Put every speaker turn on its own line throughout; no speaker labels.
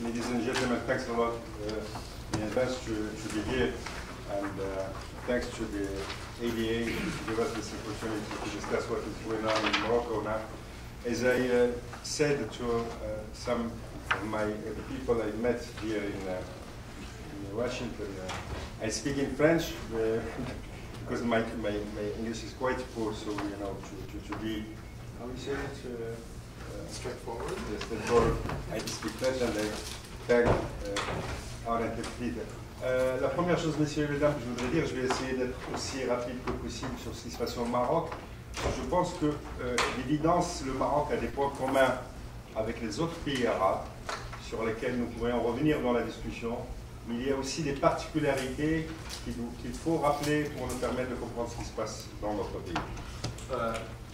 Ladies and gentlemen, thanks a lot in advance to be here, and thanks to the ADA to give us this opportunity to discuss what is going on in Morocco now. As I said to some of the people I met here in Washington, I speak in French because my English is quite poor, so you know to be, how do you say it?
Straightforward.
Yes, straightforward. I speak French and I thank our interpreter. La première chose, messieurs et mesdames, que je voudrais dire, je vais essayer d'être aussi rapide que possible sur ce qui se passe au Maroc. Je pense que, d'évidence, le Maroc a des points communs avec les autres pays arabes, sur lesquels nous pourrions revenir dans la discussion. Mais il y a aussi des particularités qu'il faut rappeler pour nous permettre de comprendre ce qui se passe dans notre pays.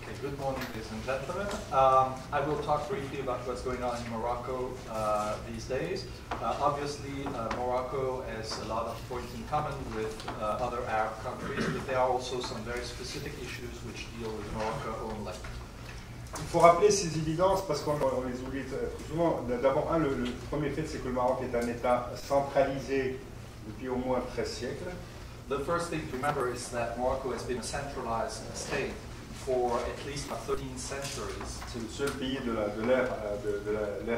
Okay, good morning, ladies and gentlemen. I will talk briefly about what's going on in Morocco these days. Obviously, Morocco has a lot of points in common with other Arab countries, but there are also some very specific issues which deal with Morocco only.
Il faut rappeler ces évidences parce qu'on les oublie très souvent. D'abord, le premier fait, c'est que le Maroc est un État centralisé depuis au moins 13 siècles.
The first thing to remember is that Morocco has been a centralized state for at least 13 centuries.
C'est le seul pays de l'ère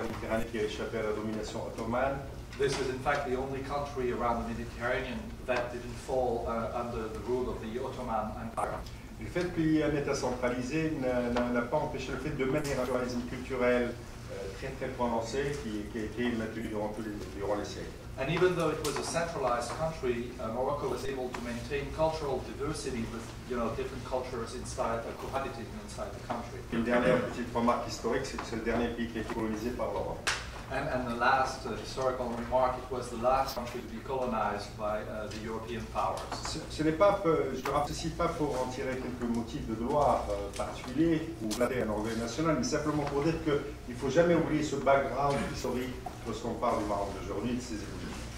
méditerranéenne qui a échappé à la domination ottomane.
This is in fact the only country around the Mediterranean that didn't fall under the rule of the Ottoman Empire.
Le fait qu'il y ait un État centralisé n'a pas empêché le fait de maintenir un pluralisme culturel très prononcé qui a été maintenu durant les siècles.
And even though it was a centralized country, Morocco was able to maintain cultural diversity with, different cultures cohabiting inside the country.
Une dernière petite remarque historique, c'est que c'est le dernier pays qui a été colonisé par l'Europe.
And the last historical remark, it was the last country to be colonized by the European powers.
Ce n'est pas, je ne rapetisse pas pour en tirer quelques motifs de gloire particuliers ou flatter un orgueil national, mais simplement pour dire qu'il ne faut jamais oublier ce background historique lorsqu'on parle du Maroc d'aujourd'hui et de ses évolutions.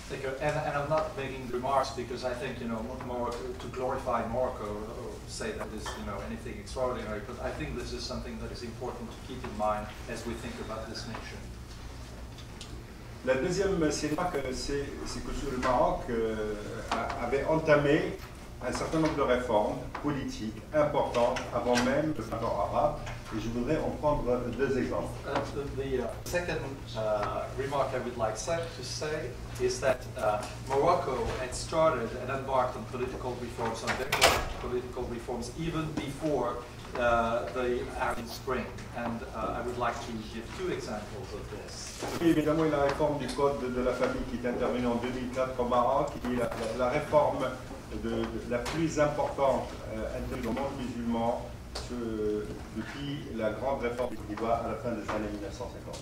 And I'm not making remarks because I think, Morocco, to glorify Morocco or say that there's, anything extraordinary, but I think this is something that is important to keep in mind as we think about this nation.
La deuxième remarque, c'est que le Maroc avait entamé un certain nombre de réformes politiques importantes avant même le printemps arabe, et je voudrais en prendre deux exemples.
The second remark I would like to say is that Morocco had started and embarked on political reforms, on political reforms, even before the Arab Spring, and I would like to give two examples of this.
Évidemment, il y a la réforme du code de la famille qui est intervenue en 2004 au Maroc, qui est la réforme la plus importante intervenue dans le monde musulman depuis la grande réforme du Liban à la fin des années 1950.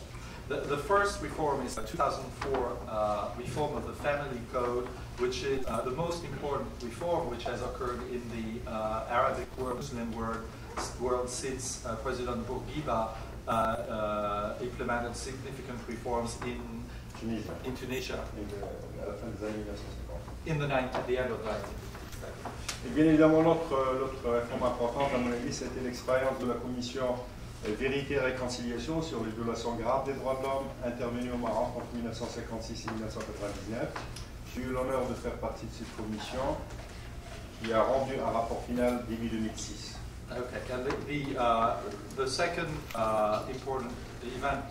The first reform is a 2004 reform of the family code, which is the most important reform which has occurred in the Arabic world, Muslim world since President Bourguiba implemented significant reforms in Tunisia
à la fin des années 1950.
in the end of the 1950s.
Et bien évidemment, l'autre réforme importante, à mon avis, c'était l'expérience de la commission Vérité et Réconciliation sur les violations graves des droits de l'homme intervenues au Maroc entre 1956 et 1999. J'ai eu l'honneur de faire partie de cette commission qui a rendu un rapport final début 2006.
Okay, and the second important event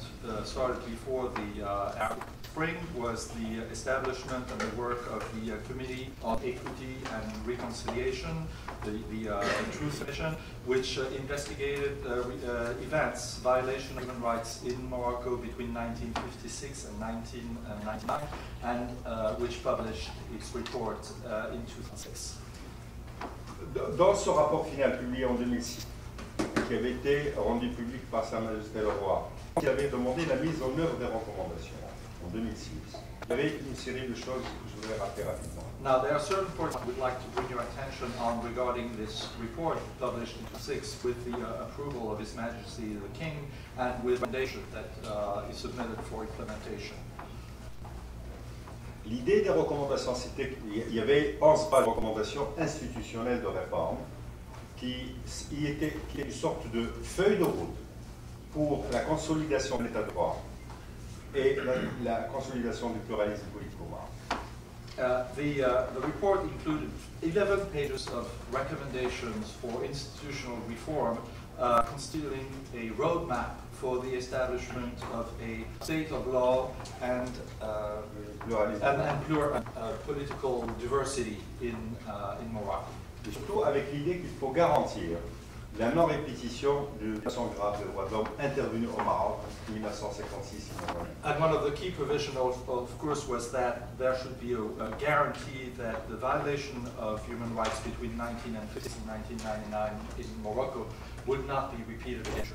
started before the Arab Spring was the establishment and the work of the Committee on Equity and Reconciliation, the Truth Commission, which investigated events, violation of human rights in Morocco between 1956 and 1999, and which published its report in 2006.
Dans ce rapport final publié en 2006, qui avait été rendu public par Sa Majesté le Roi, qui avait demandé la mise en œuvre des recommandations en 2006, il y avait une série de choses que je voudrais rappeler rapidement.
Now, there are certain points I would like to bring your attention on regarding this report published in 2006 with the approval of His Majesty the King and with recommendation that is submitted for implementation.
L'idée des recommandations, c'était qu'il y avait 11 pages de recommandations institutionnelles de réforme qui étaient une sorte de feuille de route pour la consolidation de l'état de droit, et la consolidation du pluralisme politique au Maroc.
The report included 11 pages of recommendations for institutional reform, constituting a roadmap for the establishment of a state of law and political diversity in Morocco.
Et surtout avec l'idée qu'il faut garantir la non-répétition de violations graves des droits de l'homme intervenues au Maroc en 1956.
And one of the key provisions, of course, was that there should be a guarantee that the violation of human rights between 1950 and 1999 in Morocco would not be repeated again.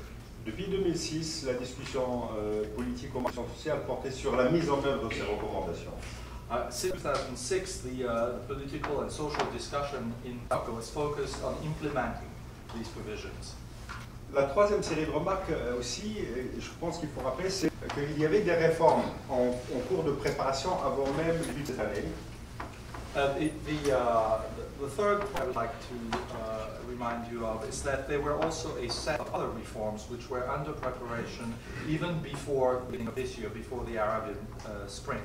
Depuis 2006, la discussion politique et sociale portait sur la mise en œuvre de ces recommandations.
Since 2006, the political and social discussion in Morocco was focused on implementing these provisions.
La troisième série de remarques aussi, je pense qu'il faut rappeler, c'est qu'il y avait des réformes en cours de préparation avant même le début de cette année.
The third point I would like to remind you of is that there were also a set of other reforms which were under preparation even before the beginning of this year, before the Arabian Spring.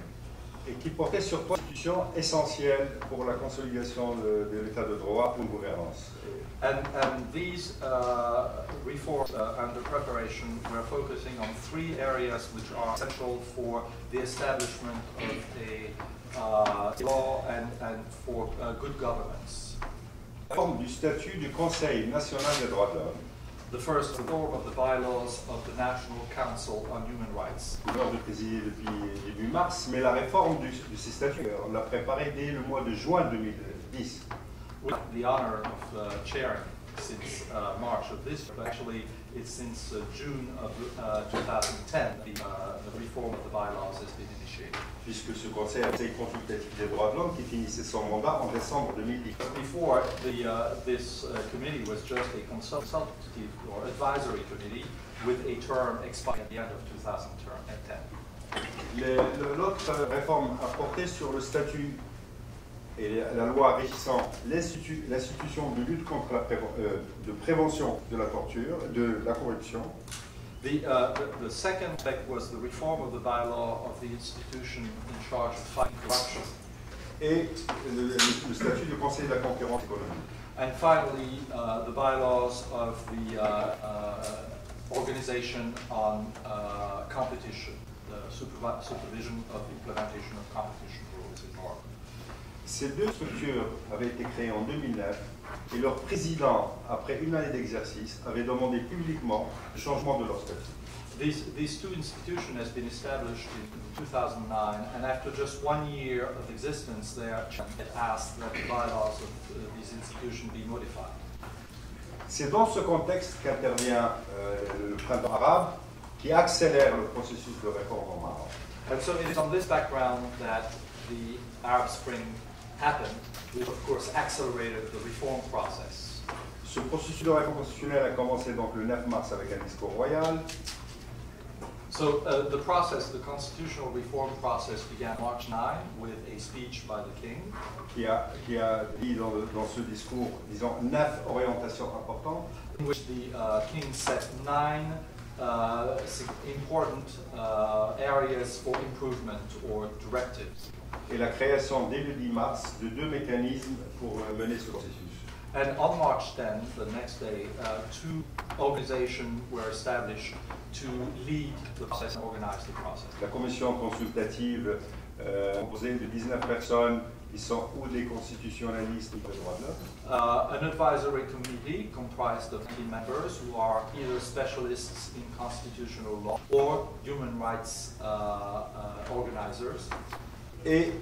Et qui portaient sur trois institutions essentielles pour la consolidation de l'état de droit ou de gouvernance.
And these reforms under preparation were focusing on three areas which are essential for the establishment of a law and for good governance.
La réforme du statut du Conseil national des droits de l'homme.
The first reform of the bylaws of the National Council on Human Rights.
L'heure de présider depuis début mars, mais la réforme de ces statuts, on l'a préparée dès le mois de juin 2010.
We have the honor of chairing since March of this year, but actually it's since June of 2010 the reform of the bylaws has been initiated.
Puisque ce Conseil consultatif des droits de l'homme qui finissait son mandat en décembre 2010.
Before, this committee was just a consultative or advisory committee with a term expiring at the end of 2010.
L'autre réforme a porté sur le statut et la loi régissant l'institution de lutte contre de prévention de la torture, de la corruption.
The second aspect was the reform of the bylaw of the institution in charge of fighting corruption.
Et le statut du Conseil de la concurrence économique.
And finally, the bylaws of the organization on competition, the supervision of implementation of competition rules in Morocco.
Ces deux structures avaient été créées en 2009 et leur président, après une année d'exercice, avait demandé publiquement le changement de leur statut.
These two institutions has been established in 2009, and after just 1 year of existence, they had asked that the bylaws of these institutions be modified.
C'est dans ce contexte qu'intervient le printemps arabe, qui accélère le processus de réforme au Maroc.
And so it is on this background that the Arab Spring happened, which of course accelerated the reform process.
Ce processus de réforme constitutionnelle a commencé donc le 9 mars avec un discours royal.
So the constitutional reform process began March 9 with a speech by the king.
Qui a dit dans ce discours, disons, 9 orientations importantes.
In which the king set 9 important areas for improvement or directives.
Et la création dès le 10 mars de 2 mécanismes pour mener ce processus.
And on March 10, the next day, 2 organizations were established to lead the process and organize the process.
La commission consultative composée de 19 personnes qui sont ou des constitutionnalistes ou des droits de l'homme.
An advisory committee comprised of 10 members who are either specialists in constitutional law or human rights organizers.
Et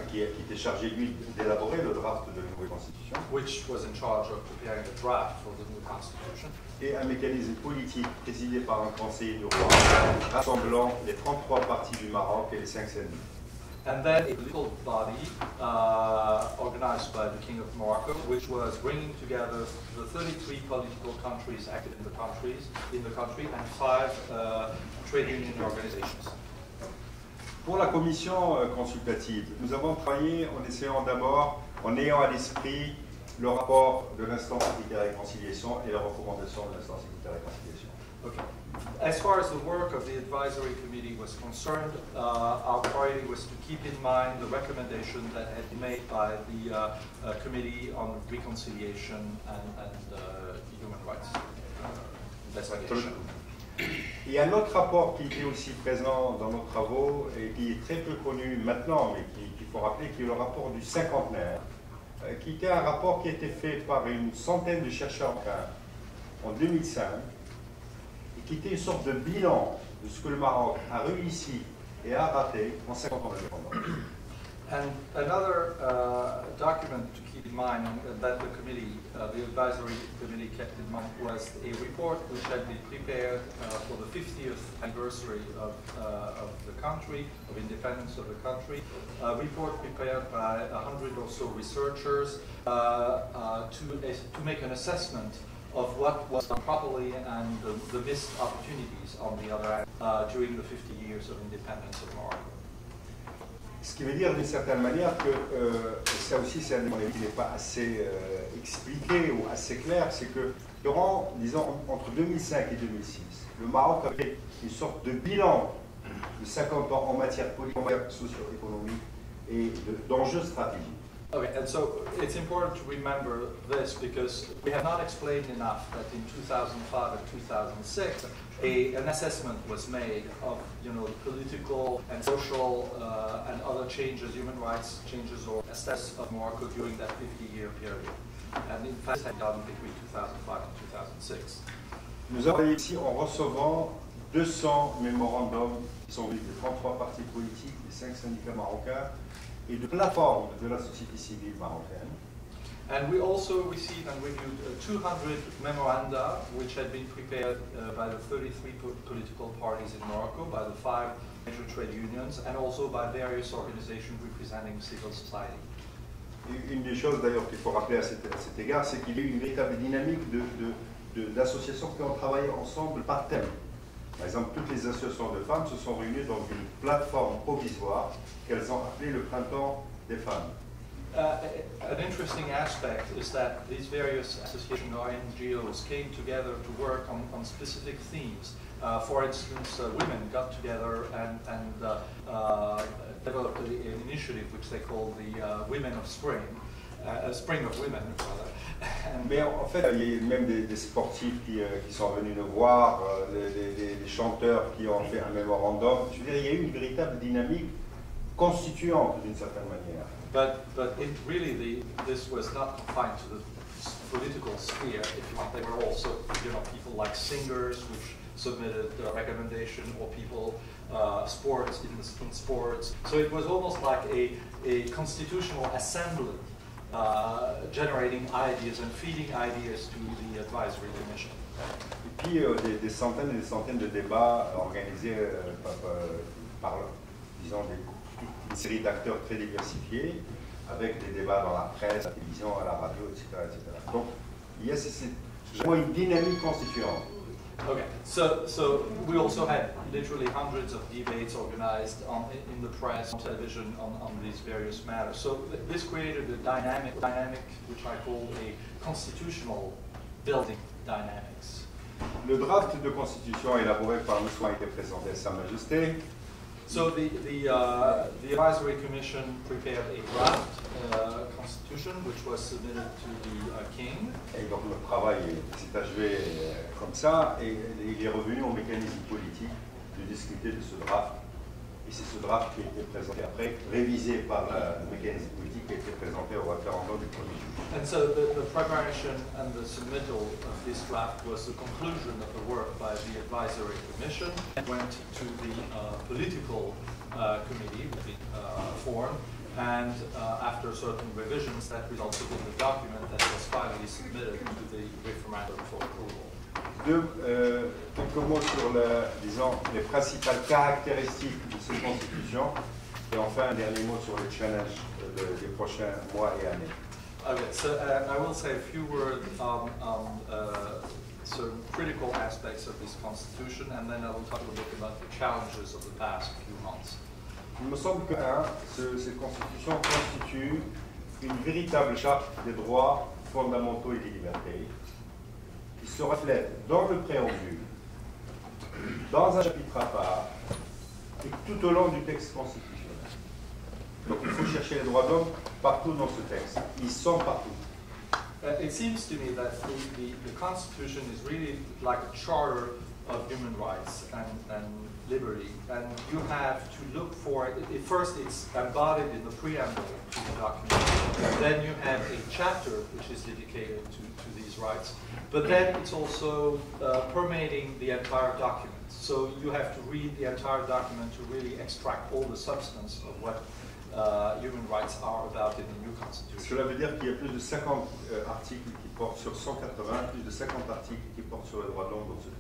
qui était chargé, lui, d'élaborer le draft de la nouvelle constitution.
Which was in charge of preparing the draft for the new constitution.
Et un mécanisme politique présidé par un conseil du roi, rassemblant les 33 partis du Maroc et les 5 syndicats.
And then a political body organized by the King of Morocco, which was bringing together the 33 political countries active in the country and 5 trade union organizations.
Pour la commission consultative, nous avons travaillé en ayant à l'esprit le rapport de l'instance équité et réconciliation et les recommandations de l'instance équité et réconciliation.
Okay. As far as the work of the advisory committee was concerned, our priority was to keep in mind the recommendation that had been made by the Committee on Reconciliation and Human Rights Investigation.
Il y a un autre rapport qui était aussi présent dans nos travaux et qui est très peu connu maintenant, mais qu'il faut rappeler, qui est le rapport du cinquantenaire, qui était un rapport qui a été fait par une centaine de chercheurs en 2005, et qui était une sorte de bilan de ce que le Maroc a réussi et a raté en 50 ans d'indépendance.
And another document to keep in mind that the committee, the advisory committee kept in mind was a report which had been prepared for the 50th anniversary of the country, of independence of the country. A report prepared by 100 or so researchers to make an assessment of what was done properly and the missed opportunities on the other hand during the 50 years of independence of Morocco.
Ce qui veut dire d'une certaine manière que ça aussi c'est un élément qui n'est pas assez expliqué ou assez clair, c'est que durant, disons, entre 2005 et 2006, le Maroc a fait une sorte de bilan de 50 ans en matière politique, socio-économique et d'enjeux stratégiques.
Okay, and so it's important to remember this because we have not explained enough that in 2005 and 2006 an assessment was made of political and social and other changes, human rights changes or status of Morocco during that 50-year period. And in fact, it had done between 2005 and 2006.
Nous avons ici en recevant 200 mémorandums qui sont venus de 33 partis politiques, des 5 syndicats marocains et de plateformes de la société civile marocaine.
And we also received and reviewed 200 memoranda which had been prepared by the 33 political parties in Morocco, by the 5 major trade unions, and also by various organizations representing civil society.
Une des choses d'ailleurs qu'il faut rappeler à cet égard, c'est qu'il y a eu une véritable dynamique d'associations qui ont travaillé ensemble par thème. Par exemple, toutes les associations de femmes se sont réunies dans une plateforme provisoire qu'elles ont appelée le Printemps des femmes.
An interesting aspect is that these various associations or NGOs came together to work on specific themes. For instance, women got together and developed an initiative which they called the Women of Spring, Spring of Women, rather.
Mais en fait, il y a même des sportifs qui sont venus nous voir, des chanteurs qui ont fait un mémorandum. Je veux dire, il y a eu une véritable dynamique constituante d'une certaine manière.
But really, this was not confined to the political sphere. If you want, they were also, people like singers, which submitted a recommendation, or people, sports in sports. So it was almost like a constitutional assembly, generating ideas and feeding ideas to the advisory commission.
Et puis des centaines et des centaines de débats organisés par disons, une série d'acteurs très diversifiés, avec des débats dans la presse, à la télévision, à la radio, etc. etc. Donc, il y a vraiment une dynamique constituante.
Okay, so we also had literally hundreds of debates organized in the press, on television, on these various matters. So this created a dynamic which I call a constitutional building dynamics.
Le draft de constitution élaboré par nous a été présenté à Sa Majesté.
So the advisory commission prepared a draft constitution which was submitted to the king.
Et donc notre travail s'est achevé comme ça, et il est revenu au mécanisme politique de discuter de ce draft. Et c'est ce draft qui a été présenté après, révisé par le mécanisme politique, qui a été présenté au référendum du 1er juillet.
And so the preparation and the submittal of this draft was the conclusion of the work by the advisory commission. It went to the political committee, formed, and after certain revisions, that resulted in the document that was finally submitted to the referendum for approval.
Quelques mots sur disons, les principales caractéristiques de cette constitution, et enfin un dernier mot sur les challenges des prochains mois et années.
Okay, so I will say a few words on certain critical aspects of this constitution, and then I will talk a bit about the challenges of the past few months.
Il me semble que cette constitution constitue une véritable charte des droits fondamentaux et des libertés, qui se reflète dans le préambule dans un chapitre à part et tout au long du texte constitutionnel. Donc il faut chercher les droits de l'homme partout dans ce texte. Ils sont partout.
It seems to me that the Constitution is really like a charter of human rights and liberty, and you have to look for it. First, it's embodied in the preamble to the document, and then you have a chapter which is dedicated to these rights, but then it's also permeating the entire document. So you have to read the entire document to really extract all the substance of what human rights are about in the new constitution.
Cela veut dire qu'il y a plus de 50 articles qui portent sur 180, plus de 50 articles qui portent sur les droits de l'homme dans ce texte.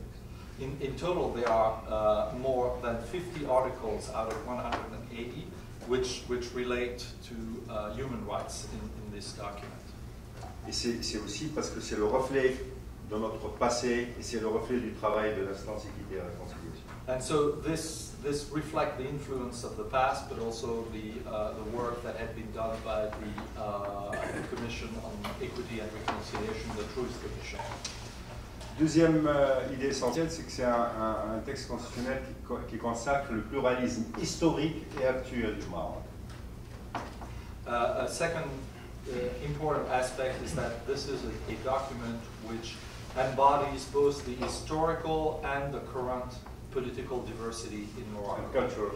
In total, there are more than 50 articles out of 180 which relate to human rights in this document.
Et c'est aussi parce que c'est le reflet de notre passé et c'est le reflet du travail de l'instance équité et réconciliation.
And so this reflects the influence of the past, but also the work that had been done by the Commission on Equity and Reconciliation, the Truth Commission.
Deuxième idée essentielle, c'est que c'est un texte constitutionnel qui consacre le pluralisme historique et actuel du Maroc.
A second important aspect is that this is a document which embodies both the historical and the current political diversity in Morocco.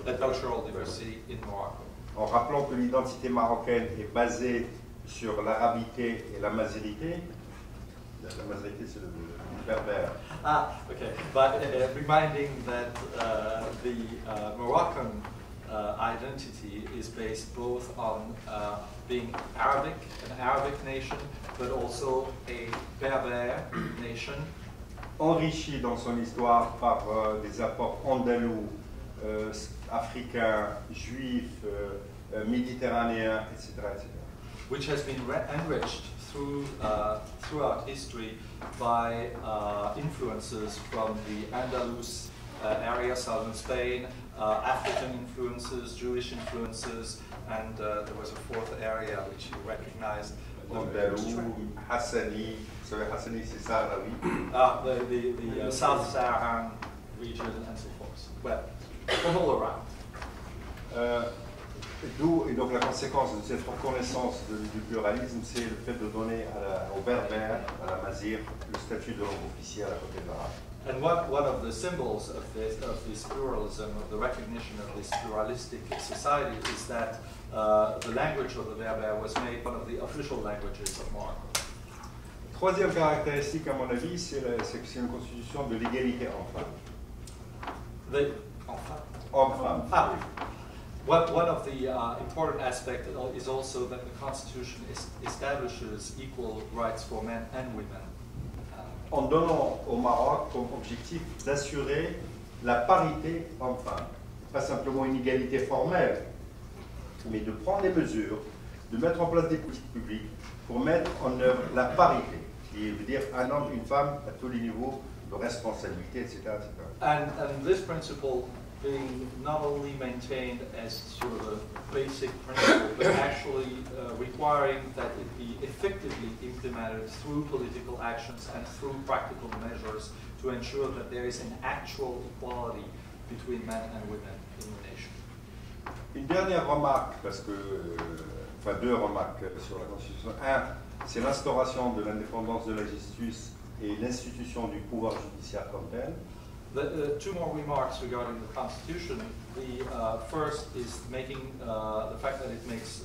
And
cultural diversity in Morocco.
En rappelant que l'identité marocaine est basée sur l'arabité et la mazérité. La mazérité, c'est le berbère.
Ah, okay. But reminding that the Moroccan identity is based both on being Arabic, an Arabic nation, but also a Berber nation.
Enrichi dans son histoire par des apports andalous, africains, juifs, méditerranéens, etc., etc.
Which has been enriched throughout history by influences from the Andalus area, southern Spain, African influences, Jewish influences, and there was a fourth area which you recognized.
Andalou, Hassani, so Hassani c'est Sahrawi.
The South Saharan region and so forth. Well, from all around.
D'où, et donc la conséquence de cette reconnaissance du pluralisme, c'est le fait de donner aux Berbères, à la Mazir, le statut de langue officielle à côté de l'arabe.
And one of the symbols of this pluralism, of the recognition of this pluralistic society, is that the language of the Berber was made one of the official languages of Morocco.
Troisième caractéristique, à mon avis, c'est que c'est une constitution de l'égalité homme-femme. Homme-femme.
Ah. One of the important aspects is also that the Constitution establishes equal rights for men and women.
En donnant au Maroc comme objectif d'assurer la parité homme-femme. Pas simplement une égalité formelle, mais de prendre des mesures, de mettre en place des politiques publiques pour mettre en œuvre la parité, qui veut dire un homme, une femme à tous les niveaux de responsabilité, etc. etc.
And this principle being not only maintained as sort of a basic principle, but actually requiring that it be effectively implemented through political actions and through practical measures to ensure that there is an actual equality between men and women in the nation.
Une dernière remarque, parce que, enfin deux remarques sur la Constitution. Un, c'est l'instauration de l'indépendance de la justice et l'institution du pouvoir judiciaire comme tel.
Two more remarks regarding the Constitution. The first is making the fact that it makes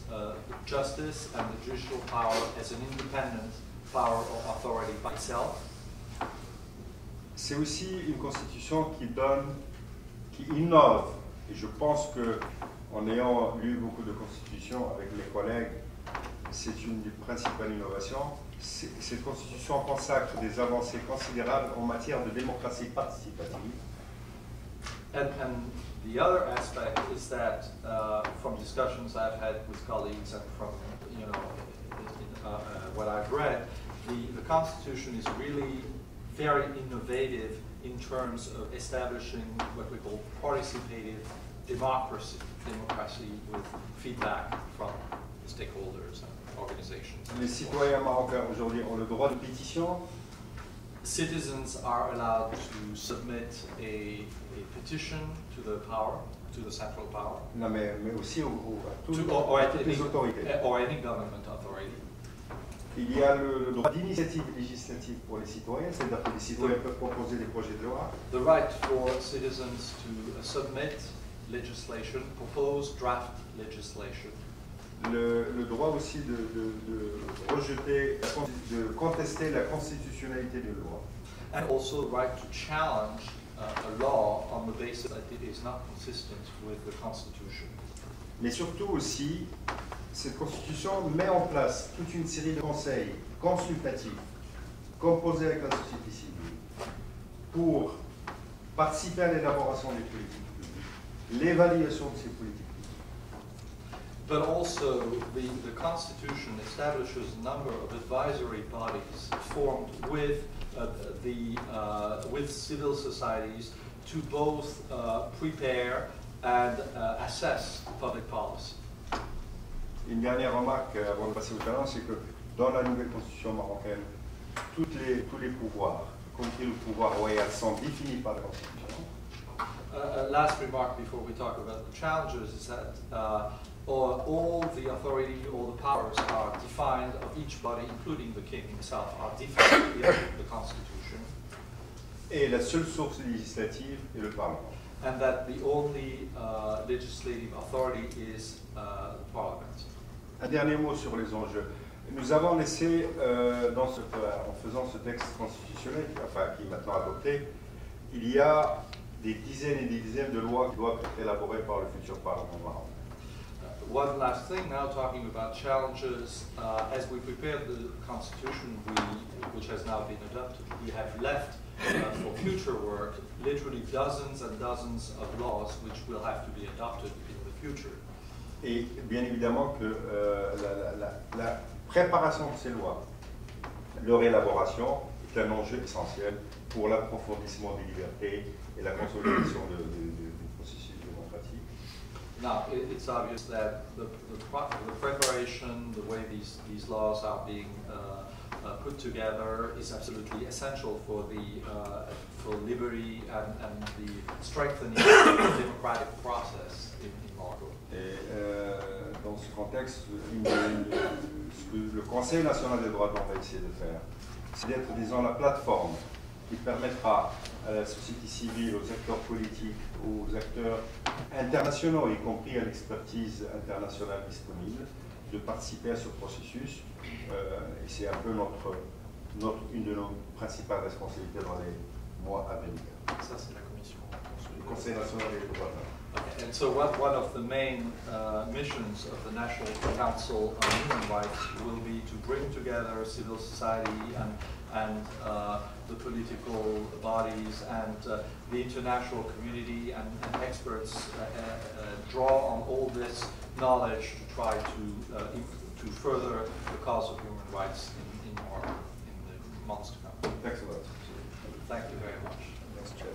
justice and the judicial power as an independent power or authority by itself.
C'est aussi une constitution qui innove. Et je pense que, en ayant lu beaucoup de constitutions avec mes collègues, c'est une des principales innovations. Cette constitution consacre des avancées considérables en matière de démocratie participative.
And the other aspect is that from discussions I've had with colleagues and from what I've read, the Constitution is really very innovative in terms of establishing what we call participative democracy with feedback from stakeholders and organizations.
Les citoyens marocains aujourd'hui ont le droit de pétition.
citizens are allowed to submit a petition to the power, to the central power.
Non, mais aussi à toutes les autorités.
Or any government authority.
Il y a le droit d'initiative législative pour les citoyens, c'est-à-dire que les citoyens peuvent proposer des projets de loi.
The right for citizens to submit legislation, propose draft legislation.
Le droit aussi de rejeter, de contester la constitutionnalité de loi.
And also the right to challenge a law on the basis that it is not consistent with the Constitution.
Mais surtout aussi, cette constitution met en place toute une série de conseils consultatifs composés avec la société civile pour participer à l'élaboration des politiques publiques, l'évaluation de ces politiques.
But also, the Constitution establishes a number of advisory bodies formed with with civil societies to both prepare and assess public policy.
Une dernière remarque avant de passer au talent, c'est que dans la nouvelle constitution marocaine, tous les pouvoirs, y compris le pouvoir royal, sont définis par la constitution.
Last remark before we talk about the challenges is that all the authority, all the powers are defined of each body, including the king himself, are defined in the Constitution.
Et la seule source législative est le Parlement.
And that the only legislative authority is Parliament.
Un dernier mot sur les enjeux. Nous avons laissé, en faisant ce texte constitutionnel, qui est maintenant adopté, il y a des dizaines et des dizaines de lois qui doivent être élaborées par le futur Parlement marocain.
One last thing now, talking about challenges. As we prepared the Constitution, which has now been adopted, we have left for future work literally dozens and dozens of laws which will have to be adopted in the future.
Et bien évidemment que la préparation de ces lois, leur élaboration est un enjeu essentiel pour l'approfondissement des libertés et la consolidation du processus démocratique.
Now, it's obvious that the preparation, the way these laws are being put together is absolutely essential for liberty and the strengthening of the democratic process in Morocco.
Et dans ce contexte, ce que le Conseil national des droits de l'homme va essayer de faire, c'est d'être, disons, la plateforme qui permettra à la société civile, aux acteurs politiques, aux acteurs internationaux, y compris à l'expertise internationale disponible, de participer à ce processus. Et c'est un peu une de nos principales responsabilités dans les mois à venir.
Ça, c'est la commission.
Le Conseil national des droits de l'homme.
Okay. And so one of the main missions of the National Council on Human Rights will be to bring together civil society and the political bodies and the international community and experts draw on all this knowledge to try to further the cause of human rights in Morocco in the months to come.
Thanks a lot.
Thank you very much.
Thanks, Chair.